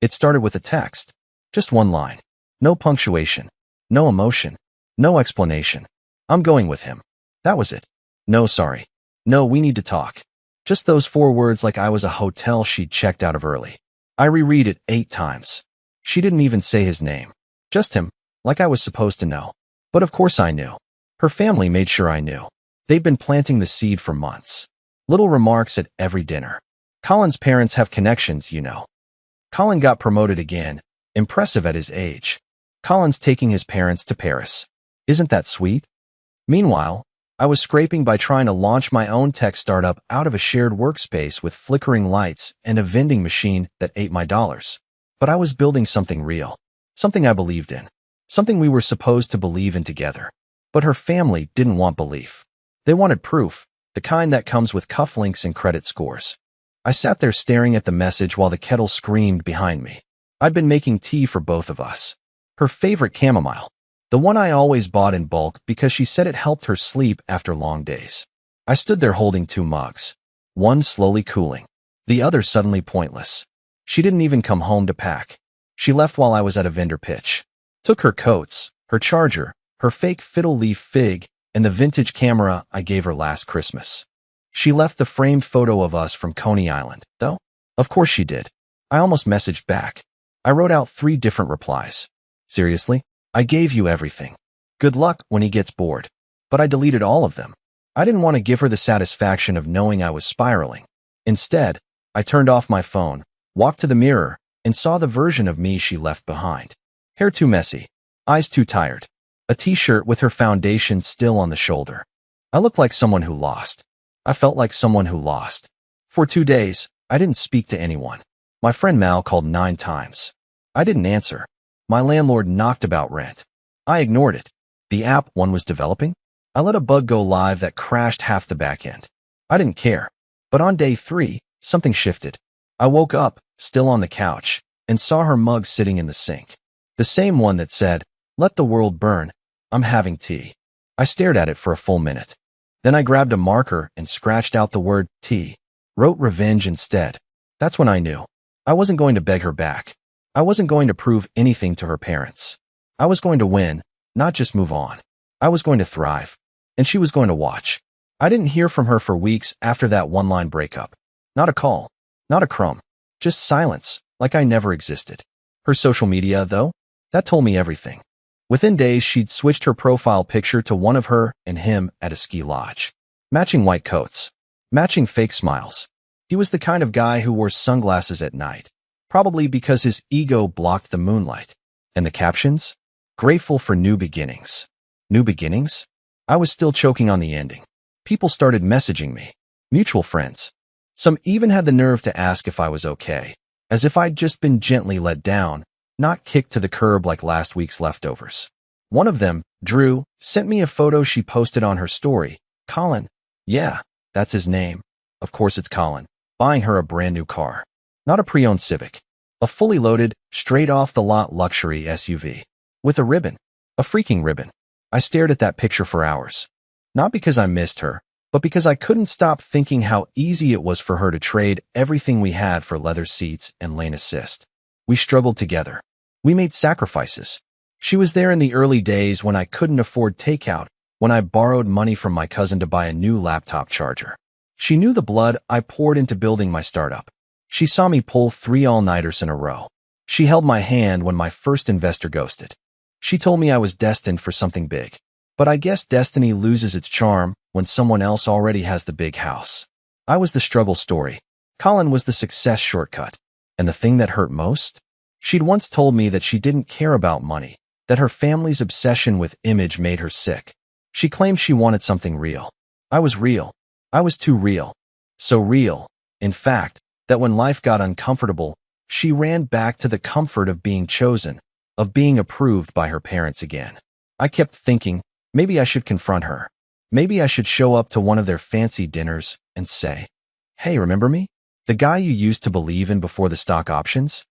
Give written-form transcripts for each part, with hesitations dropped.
It started with a text. Just one line. No punctuation. No emotion. No explanation. I'm going with him. That was it. No, sorry. No, we need to talk. Just those 4 words, like I was a hotel she'd checked out of early. I reread it 8 times. She didn't even say his name. Just him, like I was supposed to know. But of course I knew. Her family made sure I knew. They'd been planting the seed for months. Little remarks at every dinner. Colin's parents have connections, you know. Colin got promoted again. Impressive at his age. Colin's taking his parents to Paris. Isn't that sweet? Meanwhile, I was scraping by trying to launch my own tech startup out of a shared workspace with flickering lights and a vending machine that ate my dollars. But I was building something real. Something I believed in. Something we were supposed to believe in together. But her family didn't want belief. They wanted proof, the kind that comes with cufflinks and credit scores. I sat there staring at the message while the kettle screamed behind me. I'd been making tea for both of us. Her favorite chamomile. The one I always bought in bulk because she said it helped her sleep after long days. I stood there holding 2 mugs. One slowly cooling. The other suddenly pointless. She didn't even come home to pack. She left while I was at a vendor pitch. Took her coats, her charger, her fake fiddle leaf fig, and the vintage camera I gave her last Christmas. She left the framed photo of us from Coney Island, though. Of course she did. I almost messaged back. I wrote out 3 different replies. Seriously? I gave you everything. Good luck when he gets bored. But I deleted all of them. I didn't want to give her the satisfaction of knowing I was spiraling. Instead, I turned off my phone, walked to the mirror, and saw the version of me she left behind. Hair too messy. Eyes too tired. A t-shirt with her foundation still on the shoulder. I looked like someone who lost. I felt like someone who lost. For 2 days, I didn't speak to anyone. My friend Mal called 9 times. I didn't answer. My landlord knocked about rent. I ignored it. The app one was developing? I let a bug go live that crashed half the back end. I didn't care. But on day 3, something shifted. I woke up, still on the couch, and saw her mug sitting in the sink. The same one that said, "Let the world burn. I'm having tea." I stared at it for a full minute. Then I grabbed a marker and scratched out the word tea. Wrote revenge instead. That's when I knew. I wasn't going to beg her back. I wasn't going to prove anything to her parents. I was going to win, not just move on. I was going to thrive. And she was going to watch. I didn't hear from her for weeks after that one-line breakup. Not a call. Not a crumb. Just silence, like I never existed. Her social media, though, that told me everything. Within days, she'd switched her profile picture to one of her and him at a ski lodge. Matching white coats. Matching fake smiles. He was the kind of guy who wore sunglasses at night. Probably because his ego blocked the moonlight. And the captions? Grateful for new beginnings. New beginnings? I was still choking on the ending. People started messaging me. Mutual friends. Some even had the nerve to ask if I was okay. As if I'd just been gently let down, not kicked to the curb like last week's leftovers. One of them, Drew, sent me a photo she posted on her story. Colin. Yeah, that's his name. Of course it's Colin. Buying her a brand new car. Not a pre-owned Civic. A fully loaded, straight-off-the-lot luxury SUV. With a ribbon. A freaking ribbon. I stared at that picture for hours. Not because I missed her, but because I couldn't stop thinking how easy it was for her to trade everything we had for leather seats and lane assist. We struggled together. We made sacrifices. She was there in the early days when I couldn't afford takeout, when I borrowed money from my cousin to buy a new laptop charger. She knew the blood I poured into building my startup. She saw me pull 3 all-nighters in a row. She held my hand when my first investor ghosted. She told me I was destined for something big. But I guess destiny loses its charm when someone else already has the big house. I was the struggle story. Colin was the success shortcut. And the thing that hurt most? She'd once told me that she didn't care about money, that her family's obsession with image made her sick. She claimed she wanted something real. I was real. I was too real. So real, in fact, that when life got uncomfortable, she ran back to the comfort of being chosen, of being approved by her parents again. I kept thinking, maybe I should confront her. Maybe I should show up to one of their fancy dinners and say, "Hey, remember me? The guy you used to believe in before the stock options?"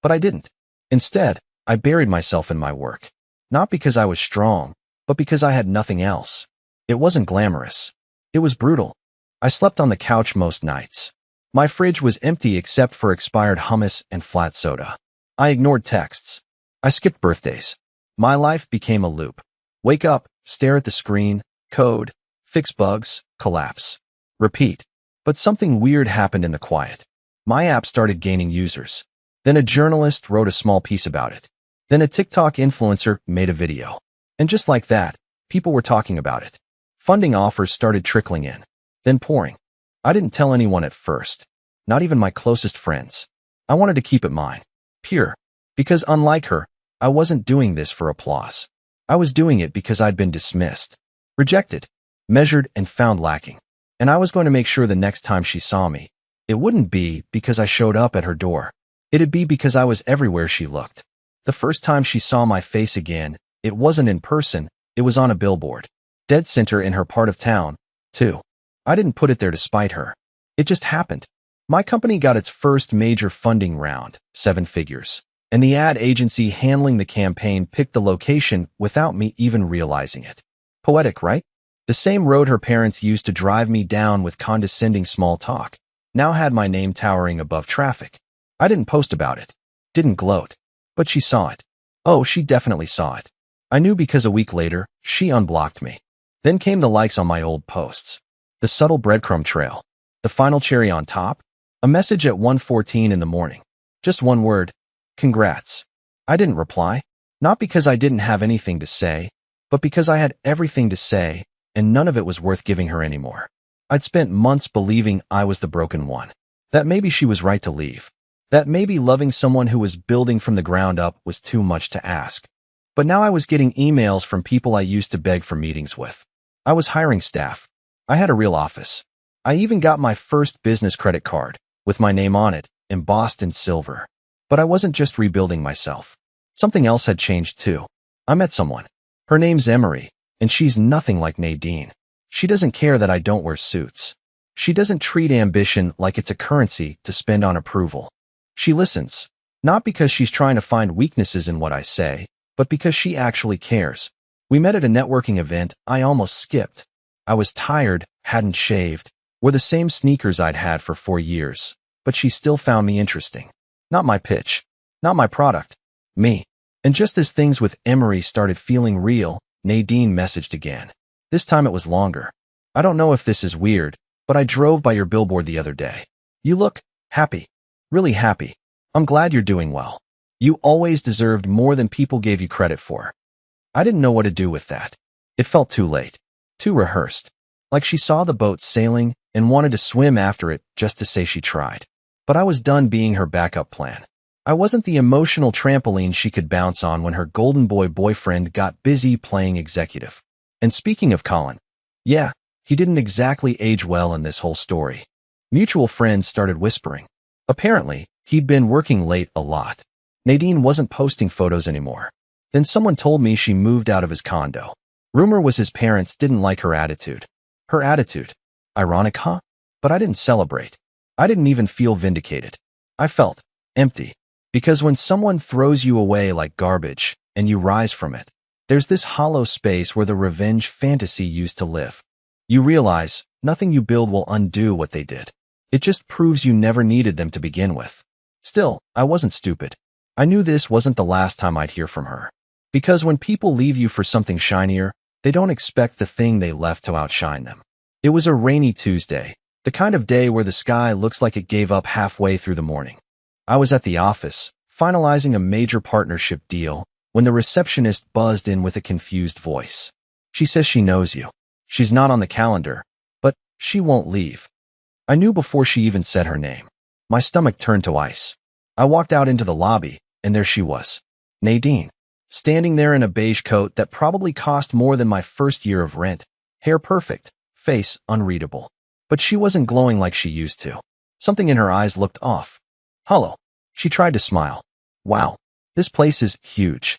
But I didn't. Instead, I buried myself in my work. Not because I was strong, but because I had nothing else. It wasn't glamorous. It was brutal. I slept on the couch most nights. My fridge was empty except for expired hummus and flat soda. I ignored texts. I skipped birthdays. My life became a loop. Wake up, stare at the screen, code, fix bugs, collapse. Repeat. But something weird happened in the quiet. My app started gaining users. Then a journalist wrote a small piece about it. Then a TikTok influencer made a video. And just like that, people were talking about it. Funding offers started trickling in. Then pouring. I didn't tell anyone at first. Not even my closest friends. I wanted to keep it mine. Pure. Because unlike her, I wasn't doing this for applause. I was doing it because I'd been dismissed, rejected, measured, and found lacking. And I was going to make sure the next time she saw me, it wouldn't be because I showed up at her door. It'd be because I was everywhere she looked. The first time she saw my face again, it wasn't in person, it was on a billboard. Dead center in her part of town, too. I didn't put it there to spite her. It just happened. My company got its first major funding round, 7 figures. And the ad agency handling the campaign picked the location without me even realizing it. Poetic, right? The same road her parents used to drive me down with condescending small talk now had my name towering above traffic. I didn't post about it. Didn't gloat. But she saw it. Oh, she definitely saw it. I knew because a week later, she unblocked me. Then came the likes on my old posts. The subtle breadcrumb trail. The final cherry on top. A message at 1:14 in the morning. Just one word. Congrats. I didn't reply. Not because I didn't have anything to say, but because I had everything to say, and none of it was worth giving her anymore. I'd spent months believing I was the broken one. That maybe she was right to leave. That maybe loving someone who was building from the ground up was too much to ask. But now I was getting emails from people I used to beg for meetings with. I was hiring staff. I had a real office. I even got my first business credit card, with my name on it, embossed in silver. But I wasn't just rebuilding myself. Something else had changed too. I met someone. Her name's Emery, and she's nothing like Nadine. She doesn't care that I don't wear suits. She doesn't treat ambition like it's a currency to spend on approval. She listens, not because she's trying to find weaknesses in what I say, but because she actually cares. We met at a networking event I almost skipped. I was tired, hadn't shaved, wore the same sneakers I'd had for 4 years, but she still found me interesting. Not my pitch, not my product, me. And just as things with Emery started feeling real, Nadine messaged again. This time it was longer. I don't know if this is weird, but I drove by your billboard the other day. You look happy. Really happy. I'm glad you're doing well. You always deserved more than people gave you credit for. I didn't know what to do with that. It felt too late. Too rehearsed. Like she saw the boat sailing and wanted to swim after it just to say she tried. But I was done being her backup plan. I wasn't the emotional trampoline she could bounce on when her golden boy boyfriend got busy playing executive. And speaking of Colin, yeah, he didn't exactly age well in this whole story. Mutual friends started whispering. Apparently, he'd been working late a lot. Nadine wasn't posting photos anymore. Then someone told me she moved out of his condo. Rumor was his parents didn't like her attitude. Her attitude. Ironic, huh? But I didn't celebrate. I didn't even feel vindicated. I felt empty. Because when someone throws you away like garbage, and you rise from it, there's this hollow space where the revenge fantasy used to live. You realize nothing you build will undo what they did. It just proves you never needed them to begin with. Still, I wasn't stupid. I knew this wasn't the last time I'd hear from her. Because when people leave you for something shinier, they don't expect the thing they left to outshine them. It was a rainy Tuesday, the kind of day where the sky looks like it gave up halfway through the morning. I was at the office, finalizing a major partnership deal, when the receptionist buzzed in with a confused voice. She says she knows you. She's not on the calendar, but she won't leave. I knew before she even said her name. My stomach turned to ice. I walked out into the lobby, and there she was. Nadine. Standing there in a beige coat that probably cost more than my first year of rent. Hair perfect, face unreadable. But she wasn't glowing like she used to. Something in her eyes looked off. Hello. She tried to smile. Wow. This place is huge.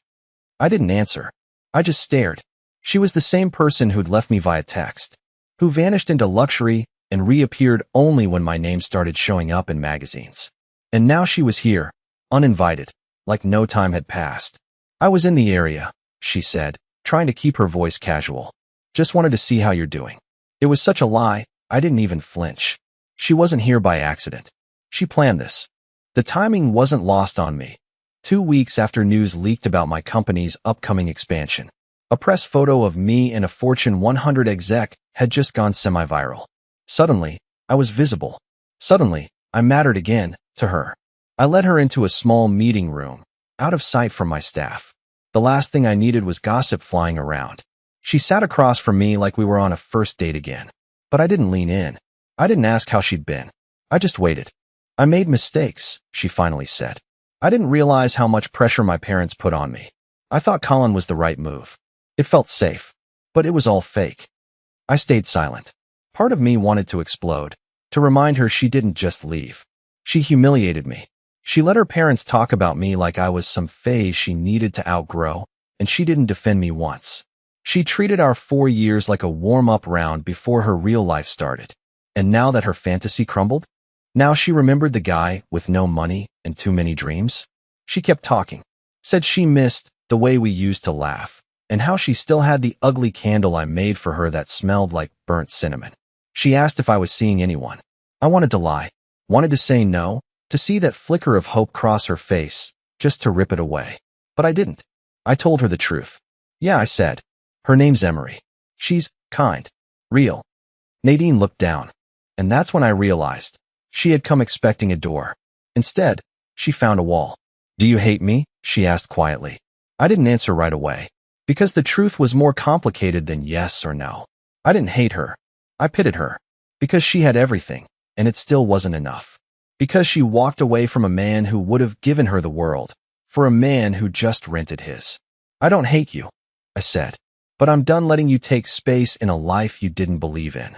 I didn't answer. I just stared. She was the same person who'd left me via text, who vanished into luxury and reappeared only when my name started showing up in magazines. And now she was here, uninvited, like no time had passed. I was in the area, she said, trying to keep her voice casual. Just wanted to see how you're doing. It was such a lie, I didn't even flinch. She wasn't here by accident. She planned this. The timing wasn't lost on me. 2 weeks after news leaked about my company's upcoming expansion. A press photo of me and a Fortune 100 exec had just gone semi-viral. Suddenly, I was visible. Suddenly, I mattered again, to her. I led her into a small meeting room, out of sight from my staff. The last thing I needed was gossip flying around. She sat across from me like we were on a first date again. But I didn't lean in. I didn't ask how she'd been. I just waited. I made mistakes, she finally said. I didn't realize how much pressure my parents put on me. I thought Colin was the right move. It felt safe. But it was all fake. I stayed silent. Part of me wanted to explode, to remind her she didn't just leave. She humiliated me. She let her parents talk about me like I was some phase she needed to outgrow, and she didn't defend me once. She treated our 4 years like a warm-up round before her real life started. And now that her fantasy crumbled? Now she remembered the guy with no money and too many dreams? She kept talking. Said she missed the way we used to laugh, and how she still had the ugly candle I made for her that smelled like burnt cinnamon. She asked if I was seeing anyone. I wanted to lie, wanted to say no, to see that flicker of hope cross her face, just to rip it away. But I didn't. I told her the truth. Yeah, I said. Her name's Emery. She's kind. Real. Nadine looked down. And that's when I realized. She had come expecting a door. Instead, she found a wall. Do you hate me? She asked quietly. I didn't answer right away. Because the truth was more complicated than yes or no. I didn't hate her. I pitied her. Because she had everything, and it still wasn't enough. Because she walked away from a man who would have given her the world, for a man who just rented his. I don't hate you, I said. But I'm done letting you take space in a life you didn't believe in.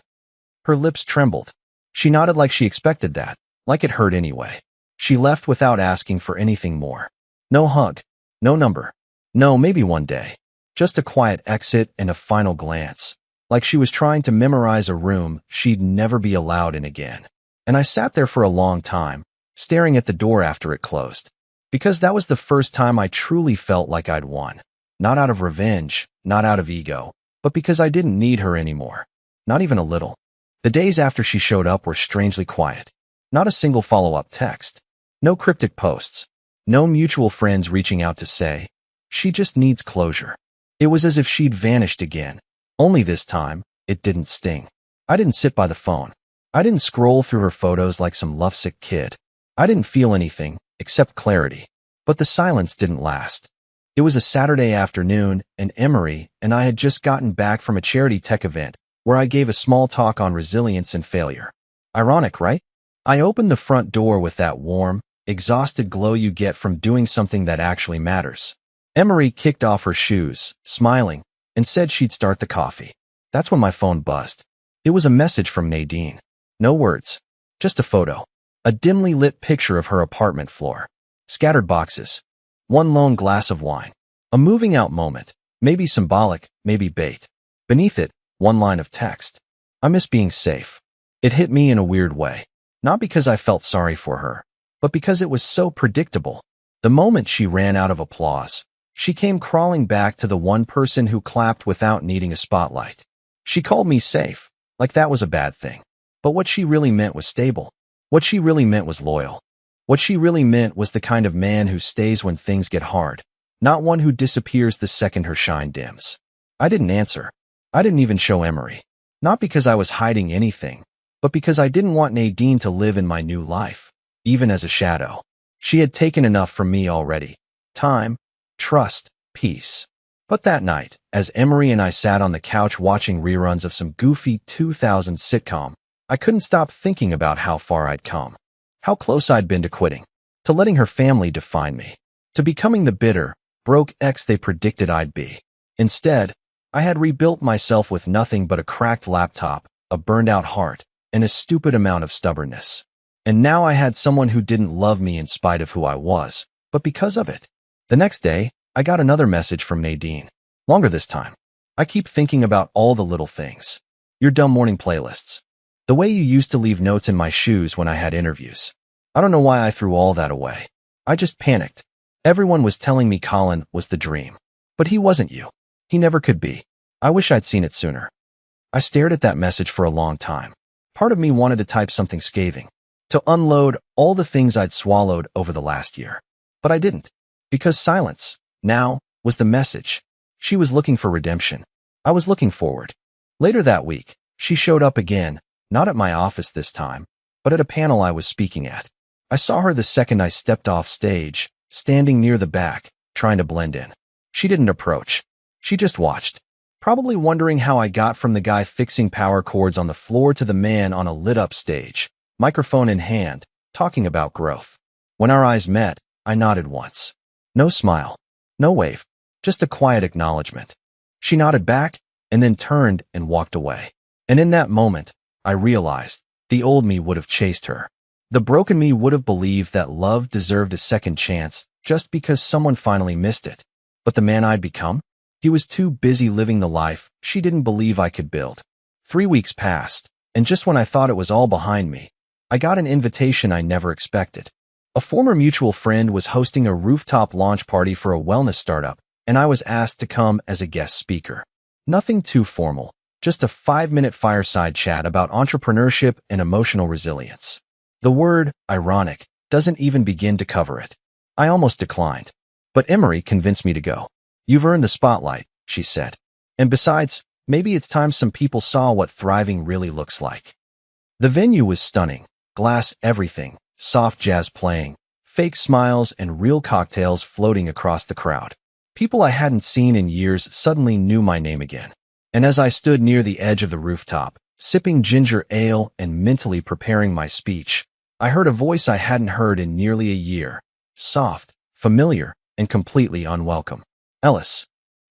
Her lips trembled. She nodded like she expected that, like it hurt anyway. She left without asking for anything more. No hug. No number. No, maybe one day. Just a quiet exit and a final glance. Like she was trying to memorize a room she'd never be allowed in again. And I sat there for a long time, staring at the door after it closed. Because that was the first time I truly felt like I'd won. Not out of revenge, not out of ego, but because I didn't need her anymore. Not even a little. The days after she showed up were strangely quiet. Not a single follow-up text. No cryptic posts. No mutual friends reaching out to say, she just needs closure. It was as if she'd vanished again. Only this time, it didn't sting. I didn't sit by the phone. I didn't scroll through her photos like some lovesick kid. I didn't feel anything, except clarity. But the silence didn't last. It was a Saturday afternoon, and Emery and I had just gotten back from a charity tech event where I gave a small talk on resilience and failure. Ironic, right? I opened the front door with that warm, exhausted glow you get from doing something that actually matters. Emery kicked off her shoes, smiling, and said she'd start the coffee. That's when my phone buzzed. It was a message from Nadine. No words. Just a photo. A dimly lit picture of her apartment floor. Scattered boxes. One lone glass of wine. A moving out moment. Maybe symbolic, maybe bait. Beneath it, one line of text. I miss being safe. It hit me in a weird way. Not because I felt sorry for her, but because it was so predictable. The moment she ran out of applause, she came crawling back to the one person who clapped without needing a spotlight. She called me safe, like that was a bad thing. But what she really meant was stable. What she really meant was loyal. What she really meant was the kind of man who stays when things get hard, not one who disappears the second her shine dims. I didn't answer. I didn't even show Emery. Not because I was hiding anything, but because I didn't want Nadine to live in my new life, even as a shadow. She had taken enough from me already. Time, trust, peace. But that night, as Emery and I sat on the couch watching reruns of some goofy 2000s sitcom, I couldn't stop thinking about how far I'd come. How close I'd been to quitting, to letting her family define me, to becoming the bitter, broke ex they predicted I'd be. Instead, I had rebuilt myself with nothing but a cracked laptop, a burned-out heart, and a stupid amount of stubbornness. And now I had someone who didn't love me in spite of who I was, but because of it. The next day, I got another message from Nadine. Longer this time. I keep thinking about all the little things. Your dumb morning playlists. The way you used to leave notes in my shoes when I had interviews. I don't know why I threw all that away. I just panicked. Everyone was telling me Colin was the dream. But he wasn't you. He never could be. I wish I'd seen it sooner. I stared at that message for a long time. Part of me wanted to type something scathing. To unload all the things I'd swallowed over the last year. But I didn't. Because silence, now, was the message. She was looking for redemption. I was looking forward. Later that week, she showed up again, not at my office this time, but at a panel I was speaking at. I saw her the second I stepped off stage, standing near the back, trying to blend in. She didn't approach. She just watched, probably wondering how I got from the guy fixing power cords on the floor to the man on a lit-up stage, microphone in hand, talking about growth. When our eyes met, I nodded once. No smile, no wave, just a quiet acknowledgement. She nodded back, and then turned and walked away. And in that moment, I realized the old me would have chased her. The broken me would have believed that love deserved a second chance just because someone finally missed it. But the man I'd become? He was too busy living the life she didn't believe I could build. 3 weeks passed, and just when I thought it was all behind me, I got an invitation I never expected. A former mutual friend was hosting a rooftop launch party for a wellness startup, and I was asked to come as a guest speaker. Nothing too formal, just a 5-minute fireside chat about entrepreneurship and emotional resilience. The word ironic doesn't even begin to cover it. I almost declined, but Emery convinced me to go. You've earned the spotlight, she said. And besides, maybe it's time some people saw what thriving really looks like. The venue was stunning, glass everything, soft jazz playing, fake smiles and real cocktails floating across the crowd. People I hadn't seen in years suddenly knew my name again. And as I stood near the edge of the rooftop, sipping ginger ale and mentally preparing my speech, I heard a voice I hadn't heard in nearly a year. Soft, familiar, and completely unwelcome. Ellis.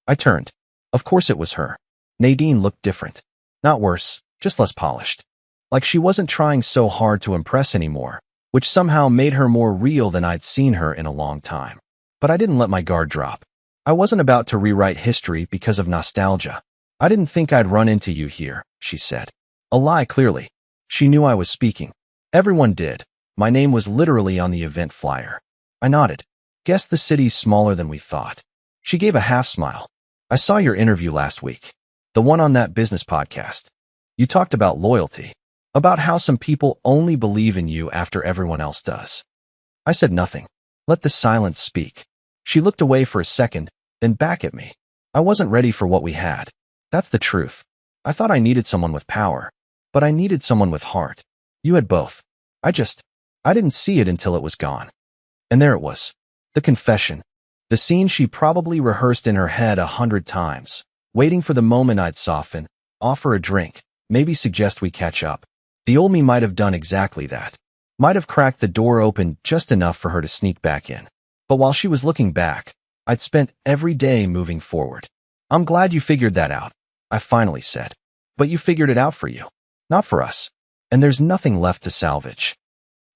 I turned. Of course it was her. Nadine looked different. Not worse, just less polished. Like she wasn't trying so hard to impress anymore, which somehow made her more real than I'd seen her in a long time. But I didn't let my guard drop. I wasn't about to rewrite history because of nostalgia. I didn't think I'd run into you here, she said. A lie, clearly. She knew I was speaking. Everyone did. My name was literally on the event flyer. I nodded. Guess the city's smaller than we thought. She gave a half smile. I saw your interview last week. The one on that business podcast. You talked about loyalty. About how some people only believe in you after everyone else does. I said nothing. Let the silence speak. She looked away for a second, then back at me. I wasn't ready for what we had. That's the truth. I thought I needed someone with power, but I needed someone with heart. You had both. I didn't see it until it was gone. And there it was. The confession. The scene she probably rehearsed in her head 100 times, waiting for the moment I'd soften, offer a drink, maybe suggest we catch up. The old me might have done exactly that. Might have cracked the door open just enough for her to sneak back in. But while she was looking back, I'd spent every day moving forward. I'm glad you figured that out, I finally said. But you figured it out for you, not for us. And there's nothing left to salvage.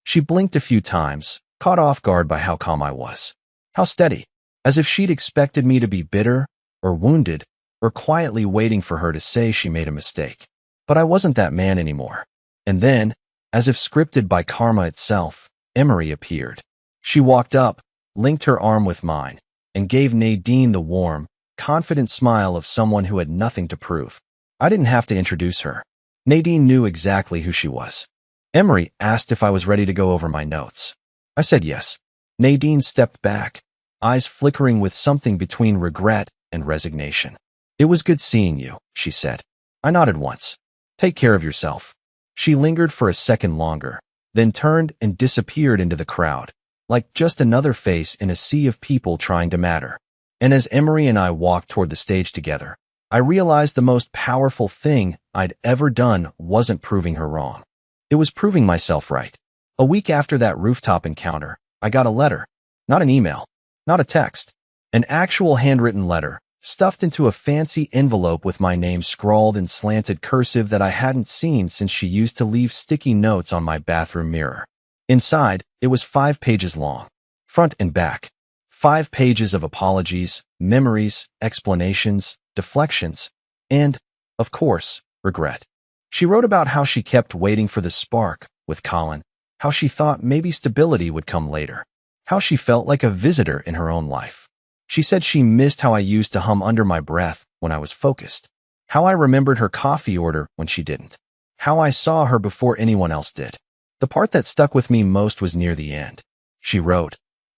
She blinked a few times, caught off guard by how calm I was. How steady, as if she'd expected me to be bitter, or wounded, or quietly waiting for her to say she made a mistake. But I wasn't that man anymore. And then, as if scripted by karma itself, Emery appeared. She walked up, linked her arm with mine, and gave Nadine the warm, confident smile of someone who had nothing to prove. I didn't have to introduce her. Nadine knew exactly who she was. Emery asked if I was ready to go over my notes. I said yes. Nadine stepped back, eyes flickering with something between regret and resignation. It was good seeing you, she said. I nodded once. Take care of yourself. She lingered for a second longer, then turned and disappeared into the crowd, like just another face in a sea of people trying to matter. And as Emery and I walked toward the stage together, I realized the most powerful thing I'd ever done wasn't proving her wrong. It was proving myself right. A week after that rooftop encounter, I got a letter. Not an email, not a text. An actual handwritten letter, stuffed into a fancy envelope with my name scrawled in slanted cursive that I hadn't seen since she used to leave sticky notes on my bathroom mirror. Inside, it was 5 pages long, front and back. 5 pages of apologies, memories, explanations, deflections, and, of course, regret. She wrote about how she kept waiting for the spark with Colin, how she thought maybe stability would come later, how she felt like a visitor in her own life. She said she missed how I used to hum under my breath when I was focused, how I remembered her coffee order when she didn't, how I saw her before anyone else did. The part that stuck with me most was near the end. She wrote,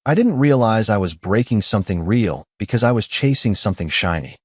I didn't realize I was breaking something real because I was chasing something shiny.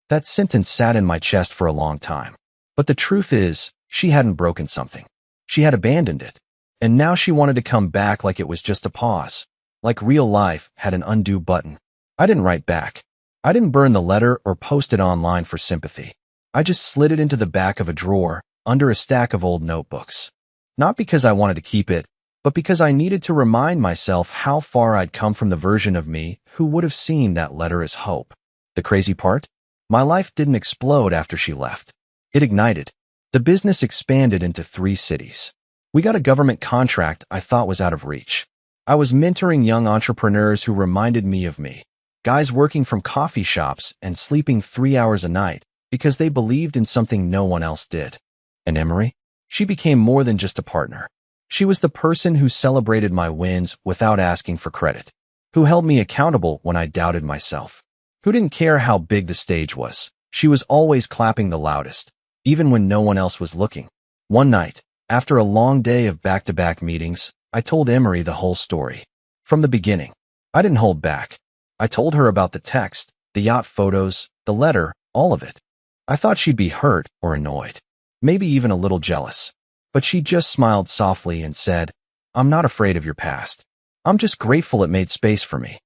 That sentence sat in my chest for a long time. But the truth is, she hadn't broken something. She had abandoned it. And now she wanted to come back like it was just a pause. Like real life had an undo button. I didn't write back. I didn't burn the letter or post it online for sympathy. I just slid it into the back of a drawer, under a stack of old notebooks. Not because I wanted to keep it, but because I needed to remind myself how far I'd come from the version of me who would have seen that letter as hope. The crazy part? My life didn't explode after she left. It ignited. The business expanded into 3 cities. We got a government contract I thought was out of reach. I was mentoring young entrepreneurs who reminded me of me. Guys working from coffee shops and sleeping 3 hours a night because they believed in something no one else did. And Emery? She became more than just a partner. She was the person who celebrated my wins without asking for credit, who held me accountable when I doubted myself, who didn't care how big the stage was. She was always clapping the loudest, even when no one else was looking. One night, after a long day of back-to-back meetings, I told Emery the whole story. From the beginning. I didn't hold back. I told her about the text, the yacht photos, the letter, all of it. I thought she'd be hurt or annoyed, maybe even a little jealous. But she just smiled softly and said, "I'm not afraid of your past. I'm just grateful it made space for me."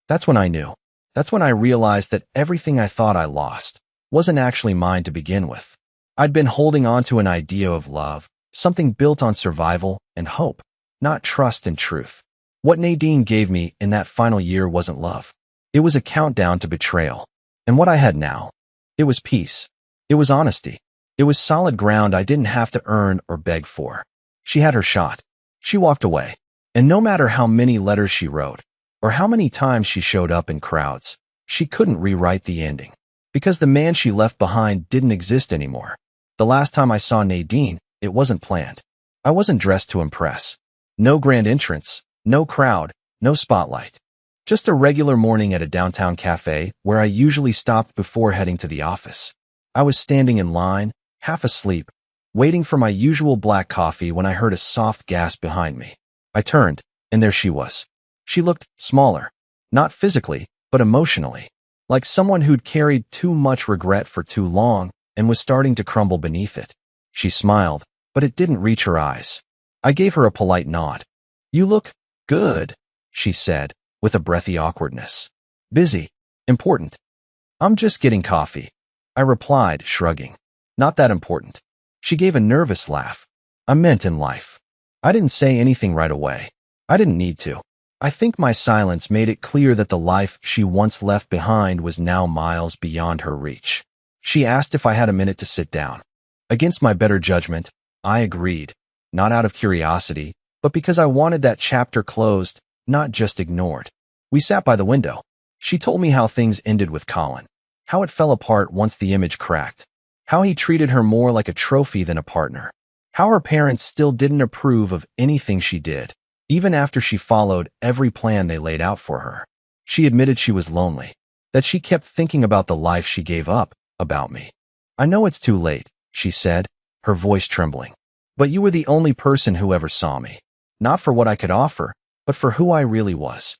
That's when I knew. That's when I realized that everything I thought I lost wasn't actually mine to begin with. I'd been holding on to an idea of love, something built on survival and hope, not trust and truth. What Nadine gave me in that final year wasn't love. It was a countdown to betrayal. And what I had now, it was peace. It was honesty. It was solid ground I didn't have to earn or beg for. She had her shot. She walked away. And no matter how many letters she wrote, or how many times she showed up in crowds, she couldn't rewrite the ending. Because the man she left behind didn't exist anymore. The last time I saw Nadine, it wasn't planned. I wasn't dressed to impress. No grand entrance, no crowd, no spotlight. Just a regular morning at a downtown cafe where I usually stopped before heading to the office. I was standing in line, half asleep, waiting for my usual black coffee when I heard a soft gasp behind me. I turned, and there she was. She looked smaller, not physically, but emotionally, like someone who'd carried too much regret for too long and was starting to crumble beneath it. She smiled, but it didn't reach her eyes. I gave her a polite nod. "You look good," she said, with a breathy awkwardness. "Busy. Important." "I'm just getting coffee," I replied, shrugging. "Not that important." She gave a nervous laugh. "I meant in life." I didn't say anything right away. I didn't need to. I think my silence made it clear that the life she once left behind was now miles beyond her reach. She asked if I had a minute to sit down. Against my better judgment, I agreed, not out of curiosity, but because I wanted that chapter closed, not just ignored. We sat by the window. She told me how things ended with Colin, how it fell apart once the image cracked, how he treated her more like a trophy than a partner, how her parents still didn't approve of anything she did, even after she followed every plan they laid out for her. She admitted she was lonely, that she kept thinking about the life she gave up, about me. "I know it's too late," she said, her voice trembling. "But you were the only person who ever saw me. Not for what I could offer, but for who I really was."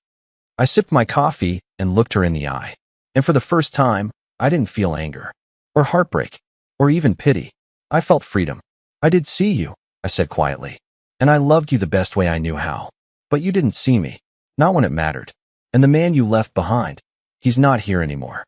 I sipped my coffee and looked her in the eye. And for the first time, I didn't feel anger, or heartbreak, or even pity. I felt freedom. "I did see you," I said quietly. "And I loved you the best way I knew how. But you didn't see me. Not when it mattered. And the man you left behind, he's not here anymore."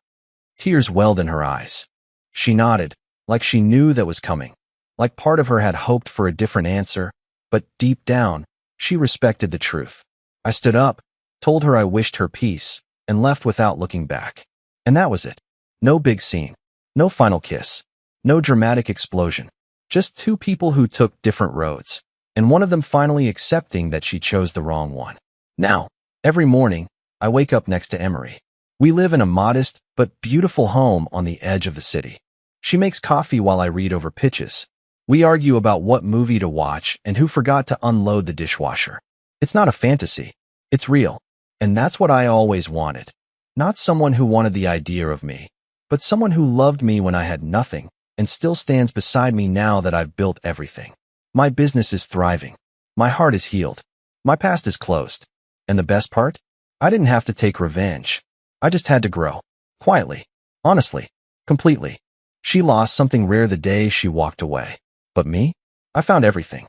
Tears welled in her eyes. She nodded, like she knew that was coming. Like part of her had hoped for a different answer, but deep down, she respected the truth. I stood up, told her I wished her peace, and left without looking back. And that was it. No big scene. No final kiss. No dramatic explosion. Just 2 people who took different roads, and one of them finally accepting that she chose the wrong one. Now, every morning, I wake up next to Emery. We live in a modest but beautiful home on the edge of the city. She makes coffee while I read over pitches. We argue about what movie to watch and who forgot to unload the dishwasher. It's not a fantasy. It's real. And that's what I always wanted. Not someone who wanted the idea of me, but someone who loved me when I had nothing and still stands beside me now that I've built everything. My business is thriving. My heart is healed. My past is closed. And the best part? I didn't have to take revenge. I just had to grow. Quietly. Honestly. Completely. She lost something rare the day she walked away. But me? I found everything.